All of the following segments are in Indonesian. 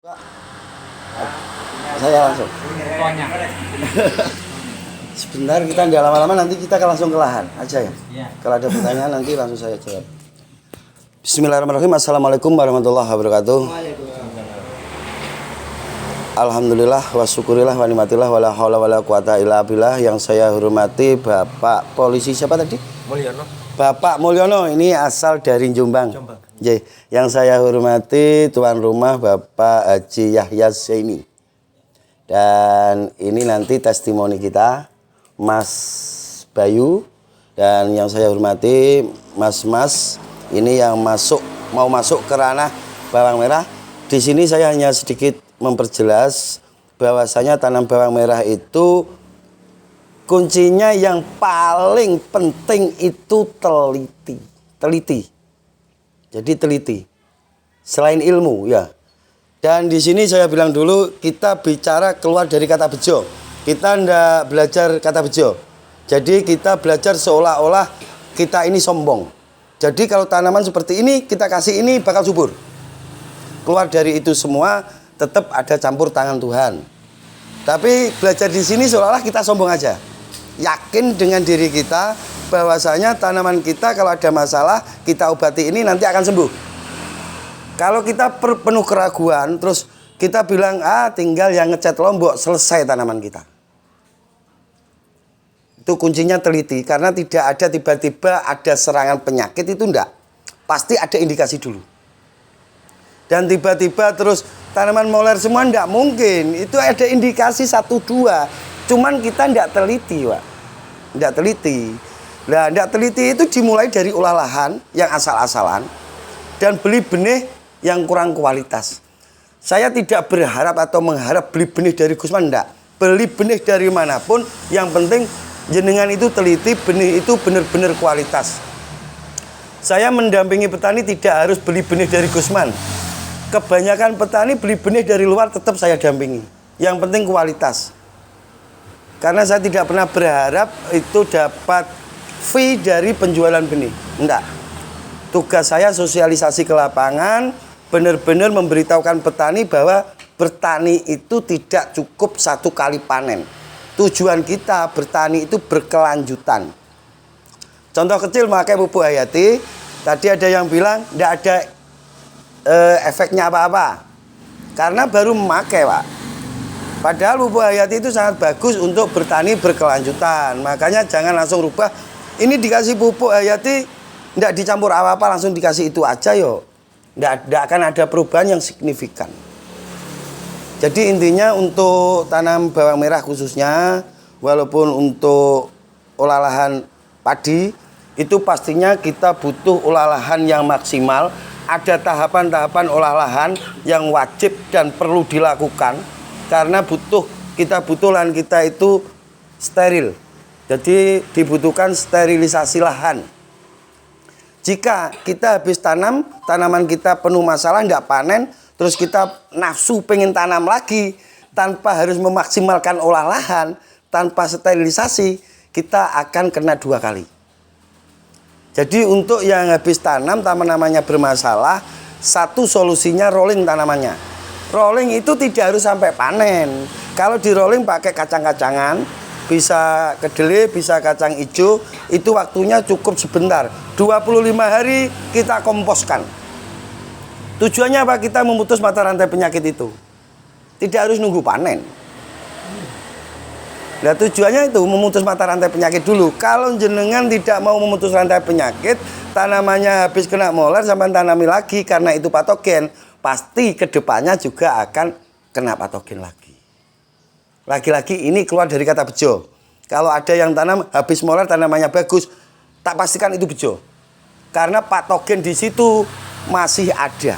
Pak, saya langsung. Sebentar, kita tidak lama-lama, nanti kita akan langsung ke lahan aja ya. Kalau ada pertanyaan nanti langsung saya jawab. Bismillahirrahmanirrahim. Assalamualaikum warahmatullahi wabarakatuh. Alhamdulillah wa syukurillah wa nikmatillah wa la haula wa la quwata illa billah. Yang saya hormati Bapak Polisi siapa tadi? Mulyono. Bapak Mulyono, ini asal dari Jombang. Yang saya hormati tuan rumah Bapak Haji Yahya Zaini. Dan ini nanti testimoni kita Mas Bayu, dan yang saya hormati Mas ini yang mau masuk ke ranah bawang merah. Di sini saya hanya sedikit memperjelas bahwasanya tanam bawang merah itu kuncinya yang paling penting itu teliti. Jadi teliti. Selain ilmu ya. Dan di sini saya bilang dulu, kita bicara keluar dari kata bejo. Kita ndak belajar kata bejo. Jadi kita belajar seolah-olah kita ini sombong. Jadi kalau tanaman seperti ini kita kasih ini bakal subur. Keluar dari itu semua tetap ada campur tangan Tuhan. Tapi belajar di sini seolah-olah kita sombong aja. Yakin dengan diri kita bahwasanya tanaman kita kalau ada masalah kita obati ini nanti akan sembuh. Kalau kita penuh keraguan terus kita bilang tinggal yang ngecat lombok selesai tanaman kita. Itu kuncinya teliti, karena tidak ada tiba-tiba ada serangan penyakit, itu enggak. Pasti ada indikasi dulu. Dan tiba-tiba terus tanaman moler semua enggak mungkin. Itu ada indikasi 1-2. Cuman kita enggak teliti, Pak. Enggak teliti. Nah, enggak teliti itu dimulai dari olah lahan yang asal-asalan dan beli benih yang kurang kualitas. Saya tidak berharap atau mengharap beli benih dari Gusman, enggak. Beli benih dari manapun, yang penting jenengan itu teliti, benih itu benar-benar kualitas. Saya mendampingi petani tidak harus beli benih dari Gusman. Kebanyakan petani beli benih dari luar tetap saya dampingi. Yang penting kualitas. Karena saya tidak pernah berharap itu dapat fee dari penjualan benih. Enggak. Tugas saya sosialisasi ke lapangan, benar-benar memberitahukan petani bahwa bertani itu tidak cukup satu kali panen. Tujuan kita bertani itu berkelanjutan. Contoh kecil pakai pupuk hayati. Tadi ada yang bilang tidak ada efeknya apa-apa. Karena baru memakai, Pak. Padahal pupuk hayati itu sangat bagus untuk bertani berkelanjutan. Makanya jangan langsung rubah. Ini dikasih pupuk hayati, tidak dicampur apa-apa, langsung dikasih itu aja yo. Tidak akan ada perubahan yang signifikan. Jadi intinya untuk tanam bawang merah khususnya, walaupun untuk olah lahan padi, itu pastinya kita butuh olah lahan yang maksimal. Ada tahapan-tahapan olah lahan yang wajib dan perlu dilakukan. Karena kita butuh lahan kita itu steril. Jadi dibutuhkan sterilisasi lahan. Jika kita habis tanam, tanaman kita penuh masalah, tidak panen, terus kita nafsu pengen tanam lagi tanpa harus memaksimalkan olah lahan, tanpa sterilisasi, kita akan kena 2 kali. Jadi untuk yang habis tanam tanamannya bermasalah, satu solusinya rolling tanamannya. Rolling itu tidak harus sampai panen. Kalau di rolling pakai kacang-kacangan, bisa kedelai, bisa kacang hijau, itu waktunya cukup sebentar. 25 hari kita komposkan. Tujuannya apa? Kita memutus mata rantai penyakit itu. Tidak harus nunggu panen. Nah, tujuannya itu memutus mata rantai penyakit dulu. Kalau jenengan tidak mau memutus rantai penyakit, tanamannya habis kena moler sampai tanami lagi karena itu patogen, pasti kedepannya juga akan kena patogen lagi. Lagi-lagi ini keluar dari kata bejo. Kalau ada yang tanam habis moler tanamannya bagus, tak pastikan itu bejo. Karena patogen di situ masih ada.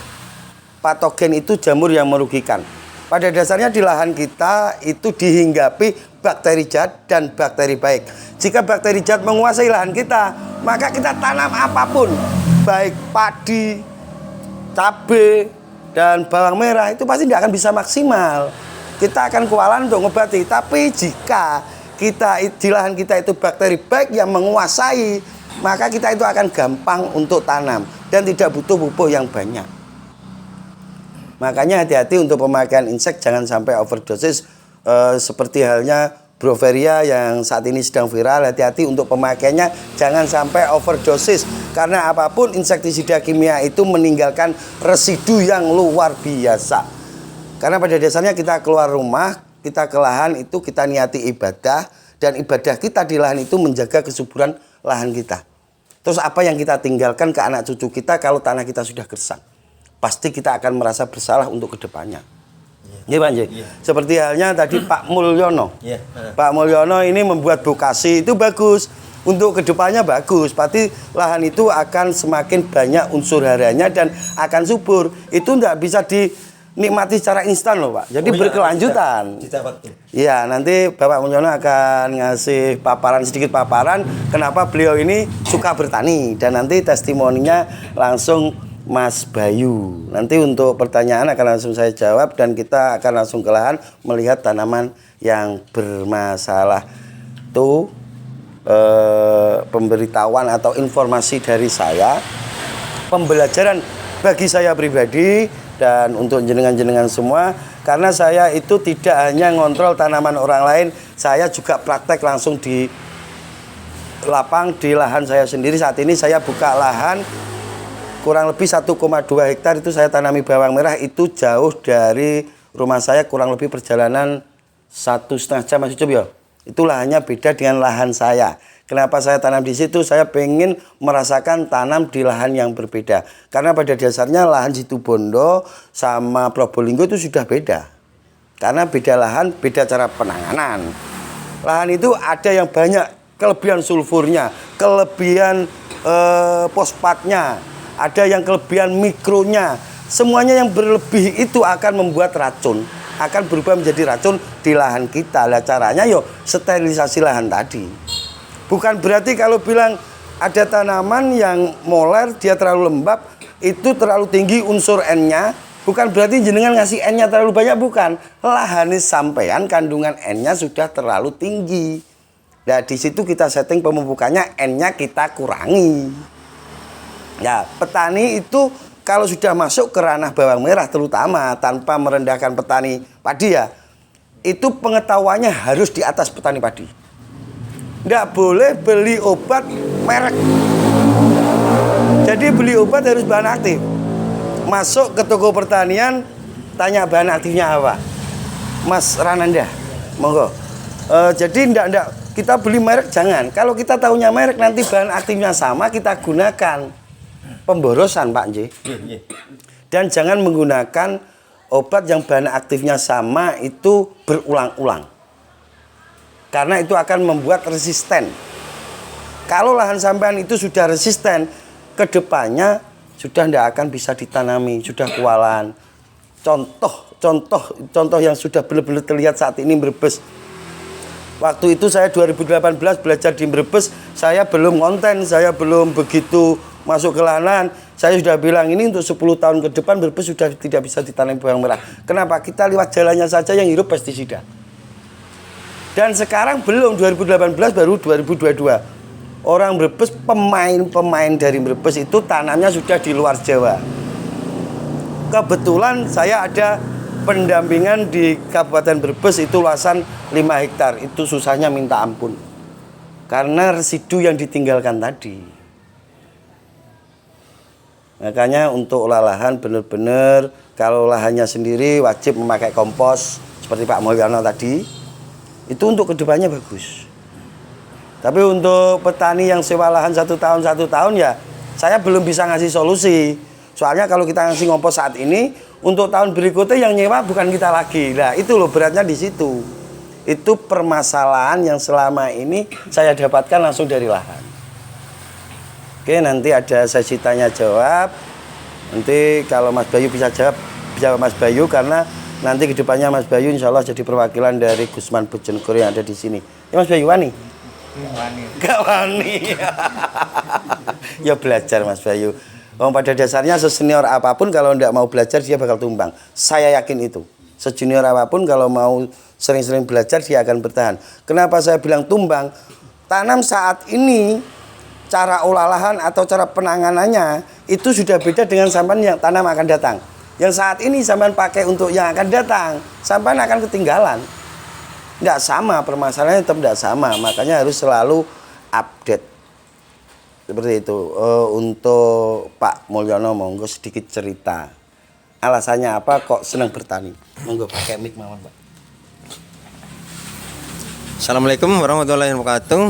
Patogen itu jamur yang merugikan. Pada dasarnya di lahan kita itu dihinggapi bakteri jahat dan bakteri baik. Jika bakteri jahat menguasai lahan kita, maka kita tanam apapun, baik padi, cabai, dan bawang merah, itu pasti tidak akan bisa maksimal. Kita akan kewalahan untuk ngobati. Tapi jika kita di lahan kita itu bakteri baik yang menguasai, maka kita itu akan gampang untuk tanam dan tidak butuh pupuk yang banyak. Makanya hati-hati untuk pemakaian insek, jangan sampai overdosis seperti halnya Broveria yang saat ini sedang viral. Hati-hati untuk pemakaiannya, jangan sampai overdosis. Karena apapun insektisida kimia itu meninggalkan residu yang luar biasa. Karena pada dasarnya kita keluar rumah, kita ke lahan itu kita niati ibadah. Dan ibadah kita di lahan itu menjaga kesuburan lahan kita. Terus apa yang kita tinggalkan ke anak cucu kita kalau tanah kita sudah gersang? Pasti kita akan merasa bersalah untuk kedepannya. Iya Pak Nji. Seperti halnya tadi Pak Mulyono. Pak Mulyono ini membuat bokasi itu bagus. Untuk kedepannya bagus. Pasti lahan itu akan semakin banyak unsur harianya dan akan subur. Itu tidak bisa dinikmati secara instan loh Pak. Jadi berkelanjutan. Iya, nanti Bapak Mulyono akan ngasih sedikit paparan kenapa beliau ini suka bertani. Dan nanti testimoninya langsung Mas Bayu. Nanti untuk pertanyaan akan langsung saya jawab dan kita akan langsung ke lahan melihat tanaman yang bermasalah. Itu pemberitahuan atau informasi dari saya, pembelajaran bagi saya pribadi dan untuk jenengan-jenengan semua, karena saya itu tidak hanya ngontrol tanaman orang lain, saya juga praktek langsung di lapang di lahan saya sendiri. Saat ini saya buka lahan kurang lebih 1,2 hektar itu saya tanami bawang merah, itu jauh dari rumah saya, kurang lebih perjalanan 1,5 jam Mas Ucup ya. Itu lahannya beda dengan lahan saya. Kenapa saya tanam di situ? Saya pengen merasakan tanam di lahan yang berbeda. Karena pada dasarnya lahan Situbondo sama Probolinggo itu sudah beda. Karena beda lahan, beda cara penanganan. Lahan itu ada yang banyak kelebihan sulfurnya, kelebihan fosfatnya, ada yang kelebihan mikronya. Semuanya yang berlebih itu akan membuat racun, akan berubah menjadi racun di lahan kita. Lah caranya yo sterilisasi lahan tadi. Bukan berarti kalau bilang ada tanaman yang moler dia terlalu lembab, itu terlalu tinggi unsur N-nya, bukan berarti jenengan ngasih N-nya terlalu banyak, bukan. Lahan sampean kandungan N-nya sudah terlalu tinggi. Nah di situ kita setting pemupukannya, N-nya kita kurangi. Ya, petani itu kalau sudah masuk ke ranah bawang merah terutama, tanpa merendahkan petani padi ya, itu pengetahuannya harus di atas petani padi. Tidak boleh beli obat merek. Jadi beli obat harus bahan aktif. Masuk ke toko pertanian, tanya bahan aktifnya apa. Mas Rananda, monggo. Jadi tidak kita beli merek jangan. Kalau kita tahunya merek, nanti bahan aktifnya sama, kita gunakan. Pemborosan Pak Nji. Dan jangan menggunakan obat yang bahan aktifnya sama itu berulang-ulang, karena itu akan membuat resisten. Kalau lahan sampean itu sudah resisten, kedepannya sudah tidak akan bisa ditanami, sudah kewalahan. Contoh yang sudah benar-benar terlihat saat ini Brebes. Waktu itu saya 2018 belajar di Brebes, saya belum konten, saya belum begitu masuk ke lahan. Saya sudah bilang ini untuk 10 tahun ke depan Brebes sudah tidak bisa ditanam bawang merah. Kenapa? Kita lewat jalannya saja yang hidup pestisida. Dan sekarang belum, 2018 baru 2022. Orang Brebes, pemain dari Brebes itu tanamnya sudah di luar Jawa. Kebetulan saya ada pendampingan di Kabupaten Brebes, itu luasan 5 hektar. Itu susahnya minta ampun. Karena residu yang ditinggalkan tadi. Makanya untuk olah lahan benar-benar kalau lahannya sendiri wajib memakai kompos seperti Pak Mulyono tadi. Itu untuk kedepannya bagus. Tapi untuk petani yang sewa lahan 1 tahun ya saya belum bisa ngasih solusi. Soalnya kalau kita ngasih kompos saat ini, untuk tahun berikutnya yang nyewa bukan kita lagi. Nah itu loh beratnya di situ. Itu permasalahan yang selama ini saya dapatkan langsung dari lahan. Oke, nanti ada sesi tanya jawab. Nanti kalau Mas Bayu bisa jawab Mas Bayu, karena nanti kedepannya Mas Bayu insya Allah jadi perwakilan dari Gusman Bojonegoro yang ada di sini. Ya Mas Bayu wani? Wani. Gak wani. Ya belajar Mas Bayu. Pada dasarnya sesenior apapun kalau tidak mau belajar dia bakal tumbang. Saya yakin itu. Sejunior apapun kalau mau sering-sering belajar dia akan bertahan. Kenapa saya bilang tumbang? Tanam saat ini cara olah lahan atau cara penanganannya itu sudah beda dengan sampan yang tanam akan datang. Yang saat ini sampean pakai untuk yang akan datang, sampean akan ketinggalan. Tidak sama, permasalahannya tetap tidak sama. Makanya harus selalu update. Seperti itu. Untuk Pak Mulyono, monggo sedikit cerita. Alasannya apa kok senang bertani? Monggo pakai mic mawon, Pak. Assalamualaikum warahmatullahi wabarakatuh.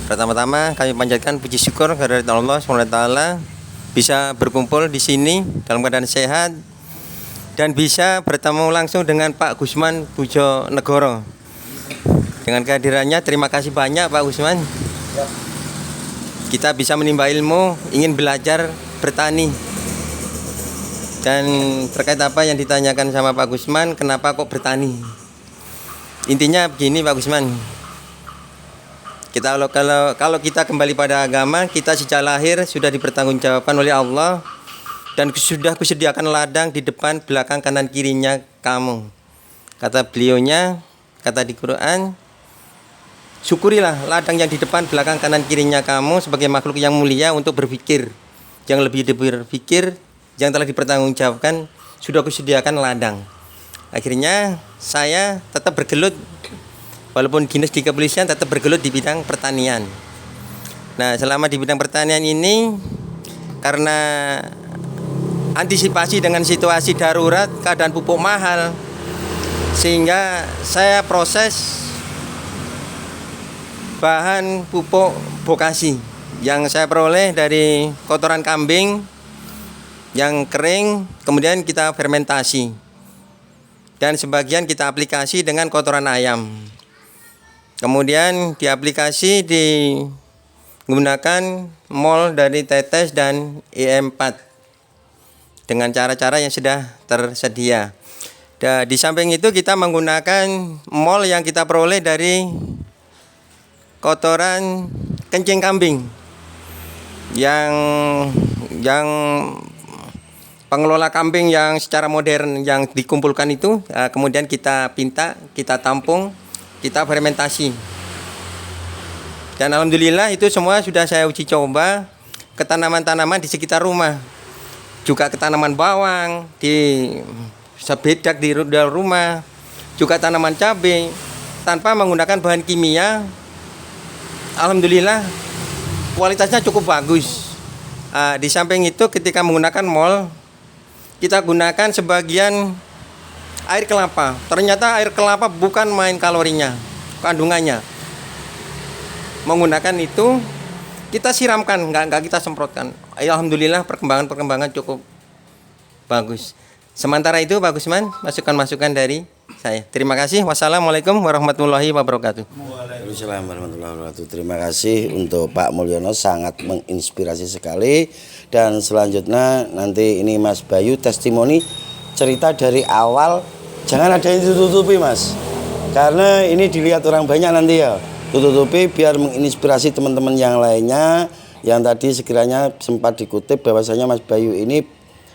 Pertama-tama kami panjatkan puji syukur kepada Allah SWT bisa berkumpul di sini dalam keadaan sehat dan bisa bertemu langsung dengan Pak Gusman Bujonegoro. Dengan kehadirannya terima kasih banyak Pak Gusman. Kita bisa menimba ilmu, ingin belajar bertani. Dan terkait apa yang ditanyakan sama Pak Gusman, kenapa kok bertani? Intinya begini Pak Gusman. Kalau kita kembali pada agama, kita sejak lahir sudah dipertanggungjawabkan oleh Allah dan sudah kusediakan ladang di depan, belakang, kanan, kirinya kamu. Kata beliaunya, kata di Quran, syukurilah ladang yang di depan, belakang, kanan, kirinya kamu sebagai makhluk yang mulia untuk berpikir. Yang lebih berpikir, yang telah dipertanggungjawabkan, sudah kusediakan ladang. Akhirnya saya tetap bergelut, walaupun dinas di kepolisian tetap bergelut di bidang pertanian. Nah, selama di bidang pertanian ini, karena antisipasi dengan situasi darurat, keadaan pupuk mahal, sehingga saya proses bahan pupuk bokasi yang saya peroleh dari kotoran kambing yang kering, kemudian kita fermentasi dan sebagian kita aplikasi dengan kotoran ayam. Kemudian diaplikasi menggunakan mol dari tetes dan EM4 dengan cara-cara yang sudah tersedia. Dan di samping itu kita menggunakan mol yang kita peroleh dari kotoran kencing kambing yang pengelola kambing yang secara modern yang dikumpulkan itu, kemudian kita tampung, kita fermentasi. Dan alhamdulillah itu semua sudah saya uji coba ke tanaman-tanaman di sekitar rumah. Juga ke tanaman bawang di sebedak di dalam rumah, juga tanaman cabai tanpa menggunakan bahan kimia. Alhamdulillah kualitasnya cukup bagus. Di samping itu ketika menggunakan mol, kita gunakan sebagian air kelapa. Ternyata air kelapa bukan main kalorinya, kandungannya. Menggunakan itu kita siramkan, nggak kita semprotkan. Alhamdulillah perkembangan cukup bagus. Sementara itu Pak Gusman, masukan-masukan dari saya. Terima kasih. Wassalamualaikum warahmatullahi wabarakatuh. Waalaikumsalam warahmatullahi wabarakatuh. Terima kasih untuk Pak Mulyono, sangat menginspirasi sekali. Dan selanjutnya nanti ini Mas Bayu testimoni cerita dari awal. Jangan ada yang ditutupi Mas, karena ini dilihat orang banyak nanti ya. Tutupi biar menginspirasi teman-teman yang lainnya. Yang tadi sekiranya sempat dikutip bahwasanya Mas Bayu ini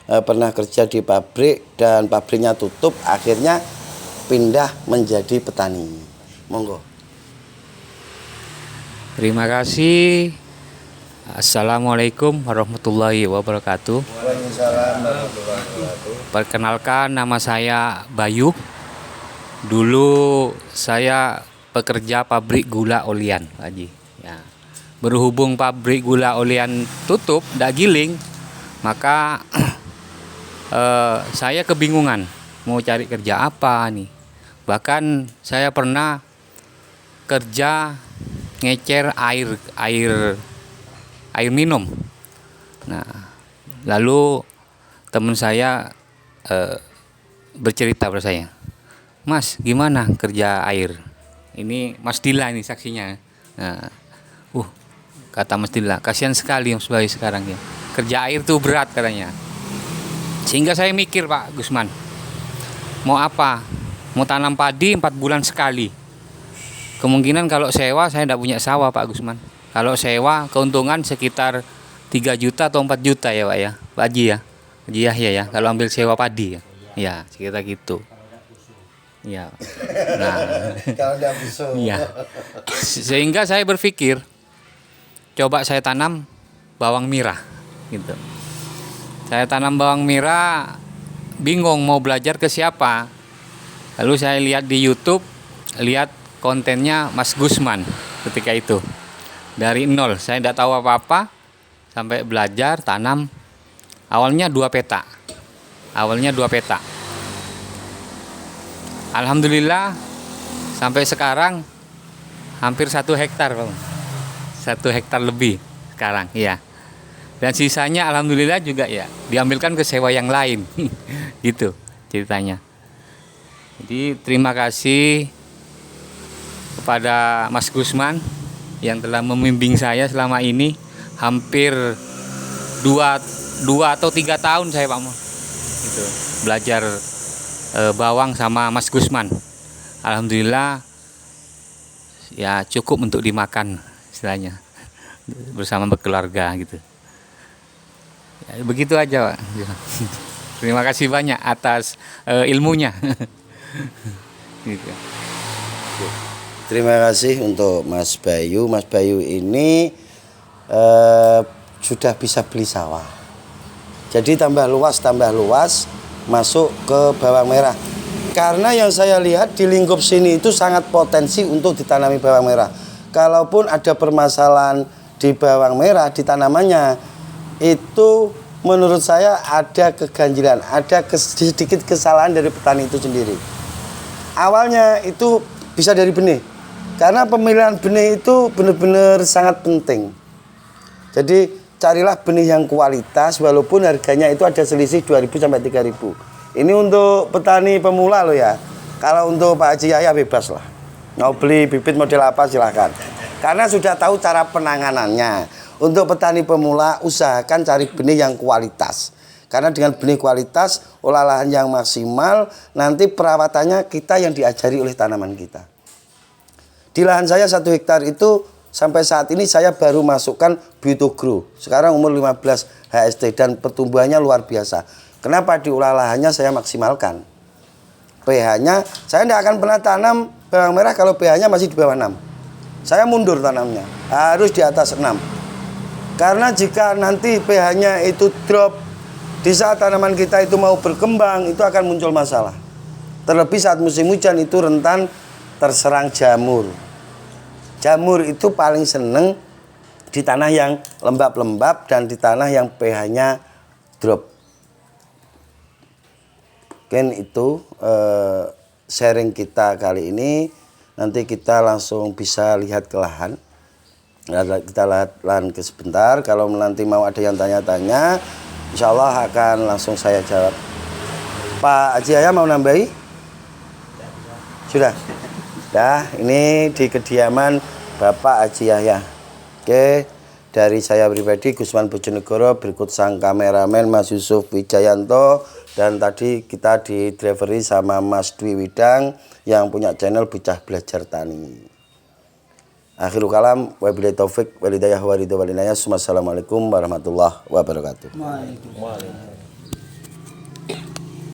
pernah kerja di pabrik dan pabriknya tutup, akhirnya pindah menjadi petani. Monggo. Terima kasih. Assalamualaikum warahmatullahi wabarakatuh. Waalaikumsalam warahmatullahi wabarakatuh. Perkenalkan, nama saya Bayu. Dulu saya pekerja pabrik gula Olian, Pak Haji. Ya. Berhubung pabrik gula Olian tutup, tidak giling, maka saya kebingungan mau cari kerja apa nih. Bahkan saya pernah kerja ngecer air minum. Nah, lalu teman saya bercerita pada saya, Mas, gimana kerja air? Ini Mas Dila ini saksinya. Nah, kata Mas Dila, kasihan sekali Mas Bayu sekarang ya. Kerja air tuh berat katanya. Sehingga saya mikir Pak Gusman, mau apa? Mau tanam padi 4 bulan sekali. Kemungkinan kalau sewa saya tidak punya sawah Pak Gusman. Kalau sewa keuntungan sekitar 3 juta atau 4 juta ya Pak ya. Pak Haji ya. Haji Yahya ya. Kalau ambil sewa padi ya. Ya sekitar gitu. Ya. Nah. Ya. Sehingga saya berpikir coba saya tanam bawang merah gitu. Saya tanam bawang merah, bingung mau belajar ke siapa. Lalu saya lihat di YouTube, lihat kontennya Mas Gusman ketika itu. Dari nol, saya tidak tahu apa-apa, sampai belajar tanam. Awalnya 2 peta. Alhamdulillah sampai sekarang hampir 1 hektar, Bang. 1 hektar lebih sekarang, iya. Dan sisanya alhamdulillah juga ya diambilkan ke sewa yang lain. Gitu ceritanya. Jadi terima kasih kepada Mas Gusman yang telah membimbing saya selama ini hampir 2 atau 3 tahun saya Pak Mo. Gitu. Belajar bawang sama Mas Gusman. Alhamdulillah ya cukup untuk dimakan istilahnya bersama berkeluarga gitu. Ya, begitu aja Pak. Terima kasih banyak atas ilmunya. Gitu. Terima kasih untuk Mas Bayu. Mas Bayu ini sudah bisa beli sawah. Jadi tambah luas masuk ke bawang merah. Karena yang saya lihat di lingkup sini itu sangat potensi untuk ditanami bawang merah. Kalaupun ada permasalahan di bawang merah di tanamannya, itu menurut saya ada keganjilan, ada sedikit kesalahan dari petani itu sendiri. Awalnya itu bisa dari benih, karena pemilihan benih itu benar-benar sangat penting. Jadi carilah benih yang kualitas, walaupun harganya itu ada selisih 2.000 sampai 3.000. Ini untuk petani pemula loh ya. Kalau untuk Pak Haji Yahya bebas lah. Mau beli bibit model apa silahkan. Karena sudah tahu cara penanganannya. Untuk petani pemula usahakan cari benih yang kualitas. Karena dengan benih kualitas, olah lahan yang maksimal, nanti perawatannya kita yang diajari oleh tanaman kita. Di lahan saya 1 hektar itu sampai saat ini saya baru masukkan Biotogro. Sekarang umur 15 HST dan pertumbuhannya luar biasa. Kenapa di olah lahannya saya maksimalkan? pH-nya, saya tidak akan pernah tanam bawang merah kalau pH-nya masih di bawah 6. Saya mundur tanamnya, harus di atas 6. Karena jika nanti pH-nya itu drop, di saat tanaman kita itu mau berkembang, itu akan muncul masalah. Terlebih saat musim hujan itu rentan terserang jamur. Jamur itu paling seneng di tanah yang lembab-lembab dan di tanah yang pH-nya drop. Mungkin itu sharing kita kali ini. Nanti kita langsung bisa lihat ke lahan. Kita lihat lahan ke sebentar. Kalau nanti mau ada yang tanya-tanya, insya Allah akan langsung saya jawab. Pak Haji Yahya mau nambahi? Sudah? Nah, ini di kediaman Bapak Haji Yahya. Oke, dari saya pribadi Gusman Bojonegoro, berikut sang kameramen Mas Yusuf Wijayanto, dan tadi kita di drivery sama Mas Dwi Widang yang punya channel Bocah Belajar Tani. Akhirul kalam, wabillahi taufik walhidayah waridho walinayah. Assalamualaikum warahmatullahi wabarakatuh.